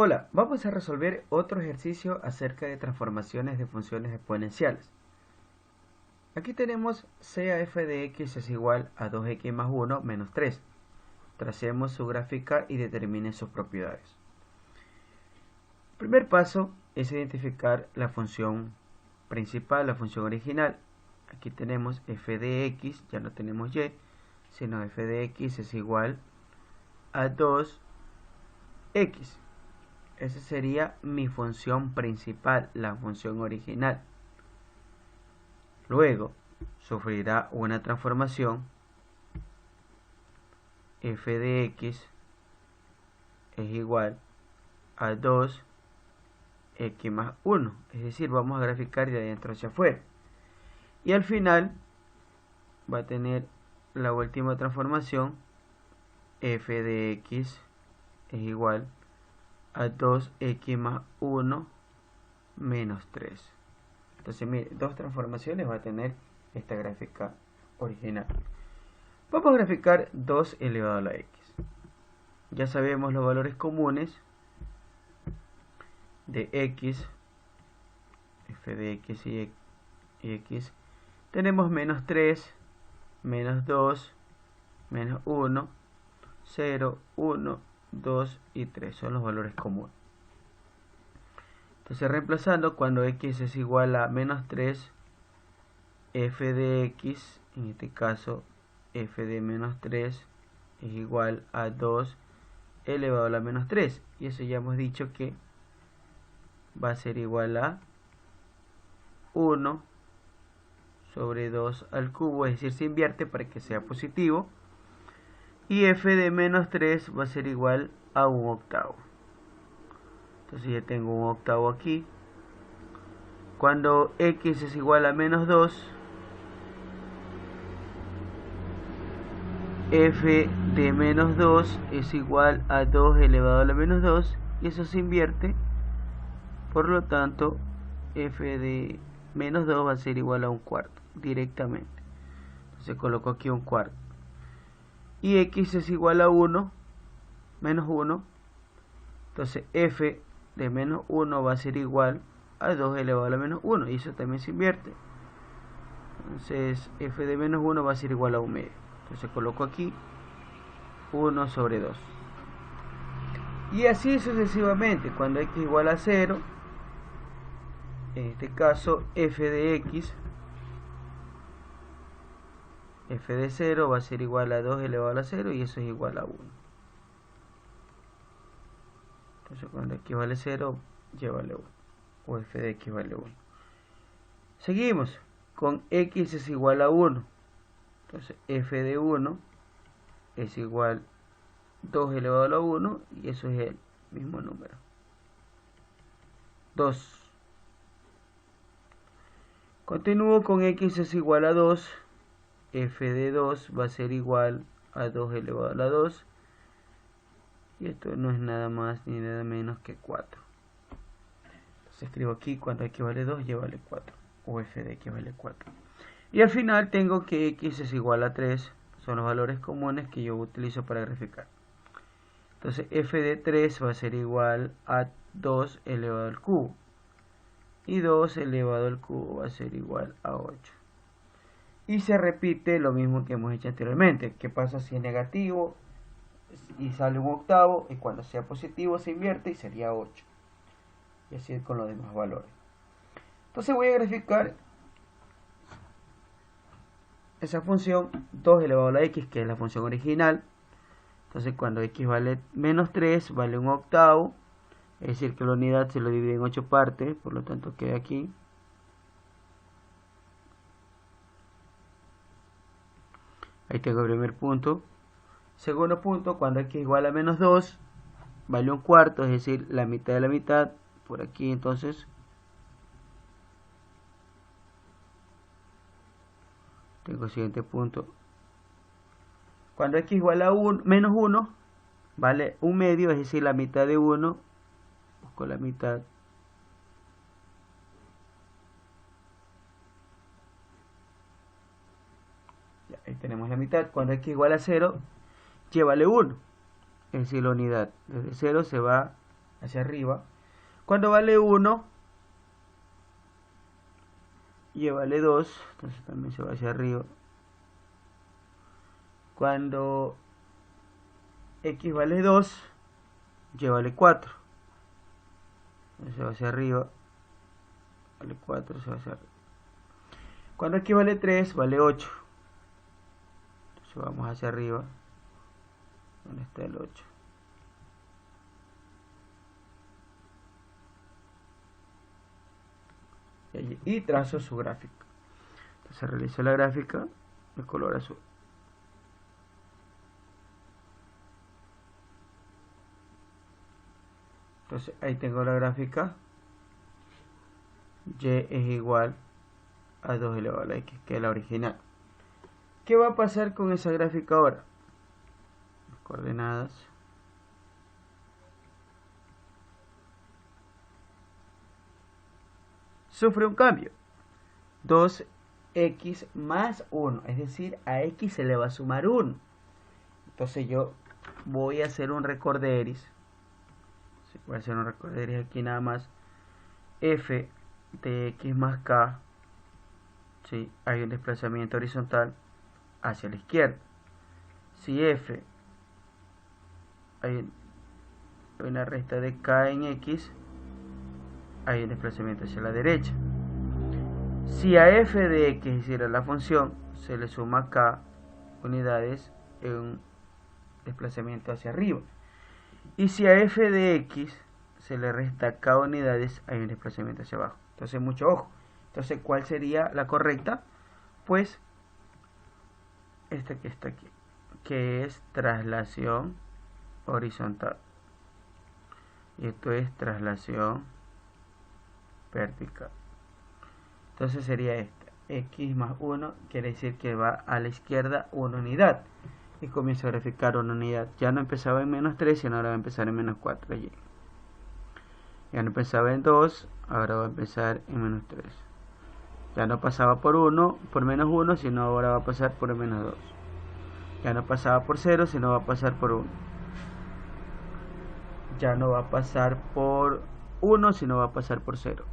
Hola, vamos a resolver otro ejercicio acerca de transformaciones de funciones exponenciales. Aquí tenemos c a f de x es igual a 2x más 1 menos 3. Tracemos su gráfica y determine sus propiedades. El primer paso es identificar la función principal, la función original. Aquí tenemos f de x, ya no tenemos y, sino f de x es igual a 2x. Esa sería mi función principal, la función original. Luego sufrirá una transformación. F de x es igual a 2x más 1. Es decir, vamos a graficar de adentro hacia afuera. Y al final va a tener la última transformación. F de x es igual a 2x más 1 menos 3. Entonces, mire, dos transformaciones va a tener esta gráfica original. Vamos a graficar 2 elevado a la x. Ya sabemos los valores comunes de x, f de x y x. Tenemos menos 3, menos 2, menos 1, 0, 1, 2 y 3. Son los valores comunes. Entonces, reemplazando, cuando x es igual a menos 3, f de x, en este caso f de menos 3 es igual a 2 elevado a la menos 3. Y eso ya hemos dicho que va a ser igual a 1 sobre 2 al cubo, es decir, se invierte para que sea positivo. Y f de menos 3 va a ser igual a 1/8. Entonces ya tengo 1/8 aquí. Cuando x es igual a menos 2, f de menos 2 es igual a 2 elevado a la menos 2. Y eso se invierte. Por lo tanto, f de menos 2 va a ser igual a 1/4 directamente. Entonces coloco aquí 1/4. Y x es igual a 1 menos 1. Entonces f de menos 1 va a ser igual a 2 elevado a la menos 1. Y eso también se invierte. Entonces f de menos 1 va a ser igual a 1 medio. Entonces coloco aquí 1 sobre 2. Y así sucesivamente. Cuando x igual a 0, en este caso f de x, f de 0 va a ser igual a 2 elevado a la 0. Y eso es igual a 1. Entonces cuando x vale 0, y vale 1. O f de x vale 1. Seguimos con x es igual a 1. Entonces f de 1 es igual a 2 elevado a la 1. Y eso es el mismo número. 2. Continúo con x es igual a 2. F de 2 va a ser igual a 2 elevado a la 2. Y esto no es nada más ni nada menos que 4. Entonces escribo aquí cuando x vale 2, y vale 4. O f de x vale 4. Y al final tengo que x es igual a 3. Son los valores comunes que yo utilizo para graficar. Entonces f de 3 va a ser igual a 2 elevado al cubo. Y 2 elevado al cubo va a ser igual a 8. Y se repite lo mismo que hemos hecho anteriormente. ¿Qué pasa si es negativo y sale 1/8? Y cuando sea positivo se invierte y sería 8. Y así con los demás valores. Entonces voy a graficar esa función 2 elevado a la x, que es la función original. Entonces cuando x vale menos 3, vale 1/8. Es decir, que la unidad se lo divide en 8 partes, por lo tanto queda aquí. Ahí tengo el primer punto. Segundo punto, cuando x igual a menos 2, vale 1/4, es decir, la mitad de la mitad. Por aquí entonces tengo el siguiente punto. Cuando x igual a menos 1, vale 1 medio, es decir, la mitad de 1. Busco la mitad. Ya, ahí tenemos la mitad. Cuando x igual a 0, y vale 1. Es decir, la unidad desde 0 se va hacia arriba. Cuando vale 1, y vale 2, entonces también se va hacia arriba. Cuando x vale 2, y vale 4, entonces se va hacia arriba, vale 4, se va hacia arriba. Cuando x vale 3, vale 8, entonces vamos hacia arriba, donde está el 8. Y trazo su gráfica. Entonces realizo la gráfica de color azul. Entonces ahí tengo la gráfica. Y es igual a 2 elevado a la x, que es la original. ¿Qué va a pasar con esa gráfica ahora? Las coordenadas. Sufre un cambio. 2x más 1, es decir, a x se le va a sumar 1. Entonces yo voy a hacer un recorderis. Voy a hacer un recorderis aquí nada más. F de x más k, ¿sí? Hay un desplazamiento horizontal hacia la izquierda. Si f hay una resta de k en x, hay un desplazamiento hacia la derecha. Si a f de x, es decir, a la función, se le suma k unidades, en un desplazamiento hacia arriba. Y si a f de x se le resta k unidades, hay un desplazamiento hacia abajo. Entonces, mucho ojo. Entonces, ¿cuál sería la correcta? Pues, esta que está aquí, que es traslación horizontal. Y esto es traslación vertical. Entonces sería esta. X más 1 quiere decir que va a la izquierda una unidad. Y comienzo a graficar una unidad. Ya no empezaba en menos 3, sino ahora va a empezar en menos 4 allí. Ya no empezaba en 2, ahora va a empezar en menos 3. Ya no pasaba por menos 1, sino ahora va a pasar por menos 2. Ya no pasaba por 0, sino va a pasar por 1. Ya no va a pasar por 1, sino va a pasar por 0.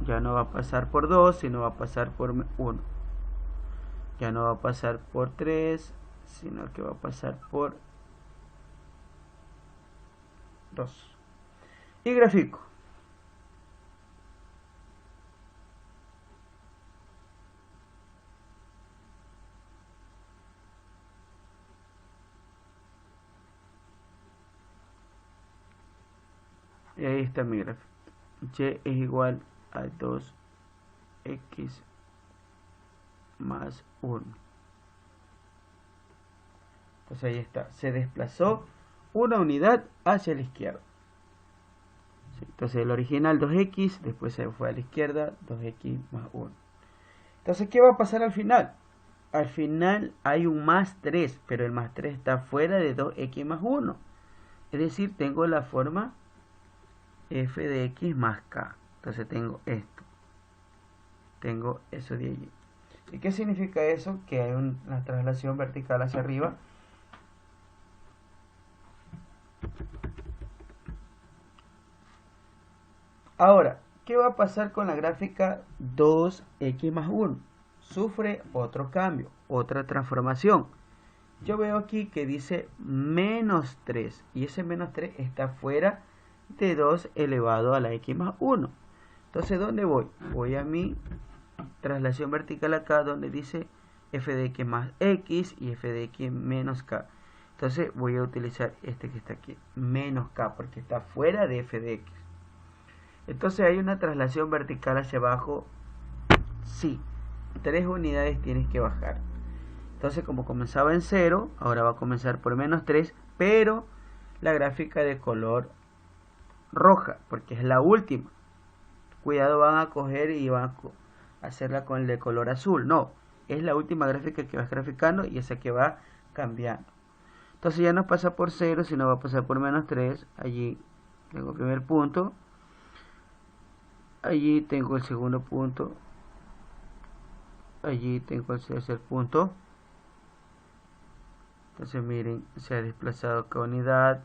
Ya no va a pasar por 2, sino va a pasar por 1. Ya no va a pasar por 3, sino que va a pasar por 2. Y grafico. Y ahí está mi gráfico. Y es igual a 2x más 1. Entonces ahí está. Se desplazó una unidad hacia la izquierda. ¿Sí? Entonces el original 2x, después se fue a la izquierda 2x más 1. Entonces, ¿qué va a pasar al final? Al final hay un más 3, pero el más 3 está fuera de 2x más 1. Es decir, tengo la forma f de x más k. Entonces tengo esto. Tengo eso de allí. ¿Y qué significa eso? Que hay una traslación vertical hacia arriba. Ahora, ¿qué va a pasar con la gráfica 2x más 1? Sufre otro cambio, otra transformación. Yo veo aquí que dice menos 3 y ese menos 3 está fuera de 2 elevado a la x más 1. Entonces, ¿dónde voy? Voy a mi traslación vertical acá donde dice f de x más x y f de x menos k. Entonces voy a utilizar este que está aquí, menos k, porque está fuera de f de x. Entonces hay una traslación vertical hacia abajo. Sí, 3 unidades tienes que bajar. Entonces, como comenzaba en 0, ahora va a comenzar por menos 3, pero la gráfica de color roja, porque es la última. Cuidado, van a coger y van a hacerla con el de color azul. No, es la última gráfica que vas graficando y esa que va cambiando. Entonces ya no pasa por 0, sino va a pasar por menos 3. Allí tengo el primer punto. Allí tengo el segundo punto. Allí tengo el tercer punto. Entonces miren, se ha desplazado cada unidad.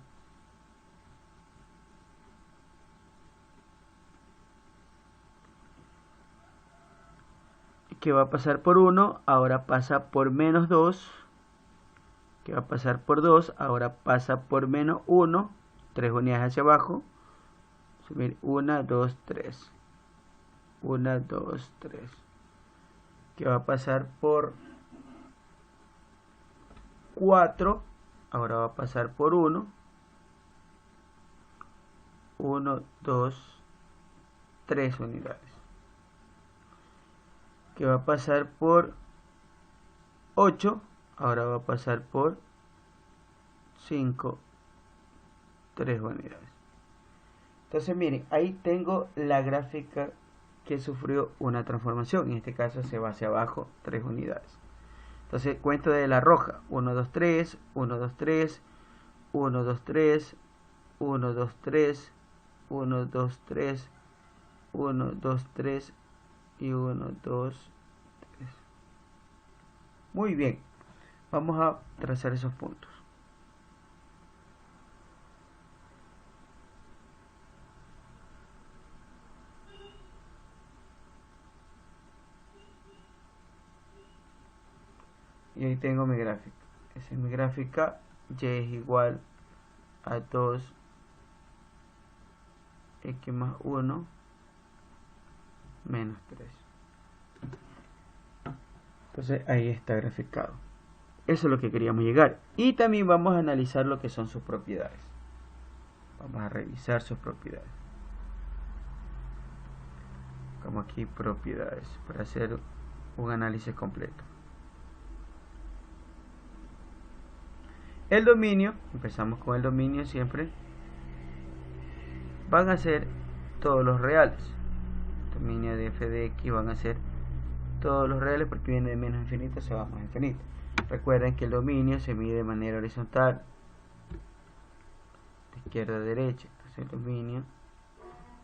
que va a pasar por 1, ahora pasa por menos 2, que va a pasar por 2, ahora pasa por menos 1, 3 unidades hacia abajo, subir 1, 2, 3, 1, 2, 3, que va a pasar por 4, ahora va a pasar por 1, 1, 2, 3 unidades, que va a pasar por 8, ahora va a pasar por 5, 3 unidades. Entonces miren, ahí tengo la gráfica que sufrió una transformación. En este caso se va hacia abajo 3 unidades. Entonces cuento de la roja. 1, 2, 3, 1, 2, 3, 1, 2, 3, 1, 2, 3, 1, 2, 3, 1, 2, 3 y 1, 2, 3. Muy bien. Vamos a trazar esos puntos. Y ahí tengo mi gráfica. Esa es mi gráfica. Y es igual a 2 x más 1 menos 3. Entonces ahí está graficado. Eso es lo que queríamos llegar. Y también vamos a analizar lo que son sus propiedades. Vamos a revisar sus propiedades. Como aquí propiedades, para hacer un análisis completo. El dominio, empezamos con el dominio siempre, van a ser todos los reales. El dominio de f de x van a ser todos los reales porque viene de menos infinito, se va a más infinito. Recuerden que el dominio se mide de manera horizontal, de izquierda a derecha. Entonces el dominio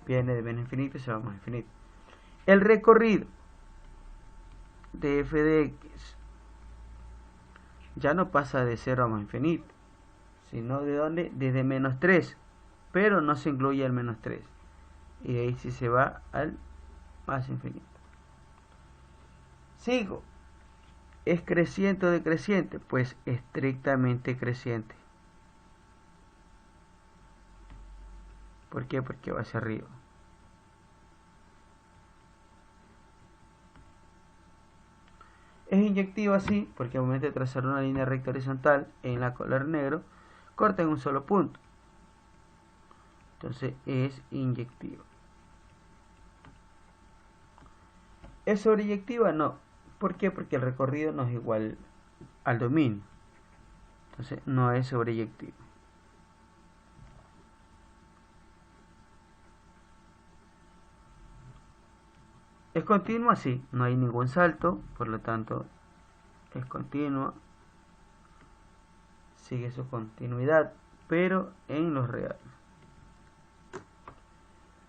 viene de menos infinito y se va a más infinito. El recorrido de f de x ya no pasa de 0 a más infinito, sino de dónde, desde menos 3, pero no se incluye el menos 3, y de ahí sí se va al más infinito. Sigo, ¿es creciente o decreciente? Pues estrictamente creciente. ¿Por qué? Porque va hacia arriba. Es inyectiva, sí, porque al momento de trazar una línea recta horizontal en la color negro, corta en un solo punto. Entonces es inyectiva. ¿Es sobreyectiva? No. ¿Por qué? Porque el recorrido no es igual al dominio. Entonces no es sobreyectiva. ¿Es continua? Sí, no hay ningún salto, por lo tanto es continua, sigue su continuidad, pero en los reales.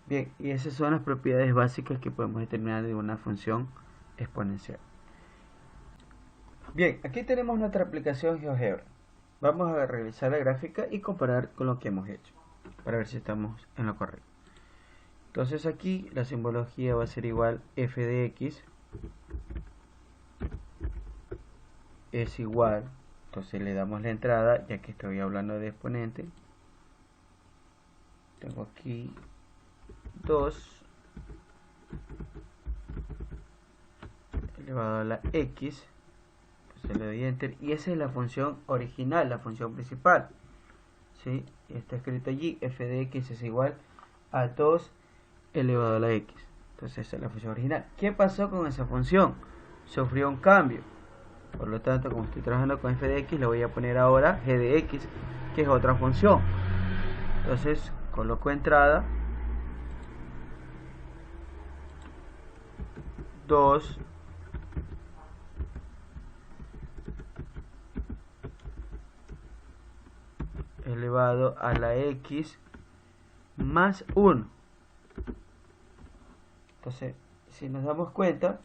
Bien, y esas son las propiedades básicas que podemos determinar de una función exponencial. Bien, aquí tenemos nuestra aplicación GeoGebra. Vamos a revisar la gráfica y comparar con lo que hemos hecho, para ver si estamos en lo correcto. Entonces aquí la simbología va a ser igual f de x es igual, entonces le damos la entrada, ya que estoy hablando de exponente. Tengo aquí 2 elevado a la x, entonces le doy enter, y esa es la función original, la función principal, ¿sí? Y está escrito allí, f de x es igual a 2 elevado a la x. Entonces esa es la función original. ¿Qué pasó con esa función? Sufrió un cambio. Por lo tanto, como estoy trabajando con f de x, le voy a poner ahora g de x, que es otra función. Entonces coloco entrada 2 elevado a la x más 1. Entonces, si nos damos cuenta,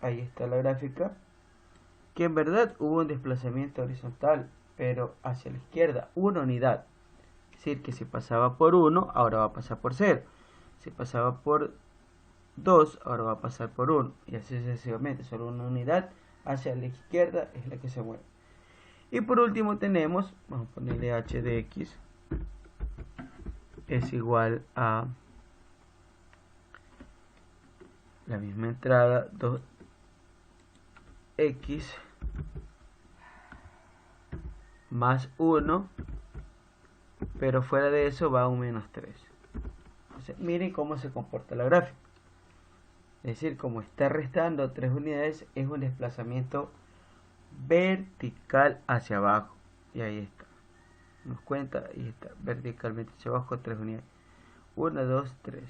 ahí está la gráfica, que en verdad hubo un desplazamiento horizontal, pero hacia la izquierda, una unidad. Es decir, que si pasaba por 1, ahora va a pasar por 0. Si pasaba por 2, ahora va a pasar por 1 y así sucesivamente. Solo una unidad hacia la izquierda es la que se mueve. Y por último tenemos, vamos a ponerle h de x es igual a la misma entrada 2x más 1, pero fuera de eso va a un menos 3. Entonces, miren cómo se comporta la gráfica. Es decir, como está restando 3 unidades, es un desplazamiento vertical hacia abajo. Y ahí está. Nos cuenta, y está verticalmente hacia abajo 3 unidades. 1, 2, 3.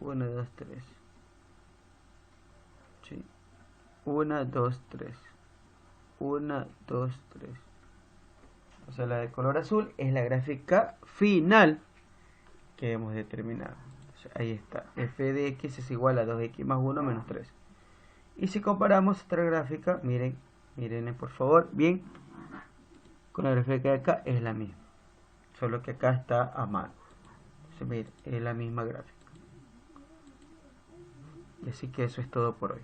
1, 2, 3. ¿Sí? 1, 2, 3. 1, 2, 3. O sea, la de color azul es la gráfica final que hemos determinado. Entonces, ahí está. F de x es igual a 2x más 1 menos 3. Y si comparamos esta gráfica, miren por favor, bien, con la gráfica de acá es la misma. Solo que acá está a mano. Entonces, miren, es la misma gráfica. Y así que eso es todo por hoy.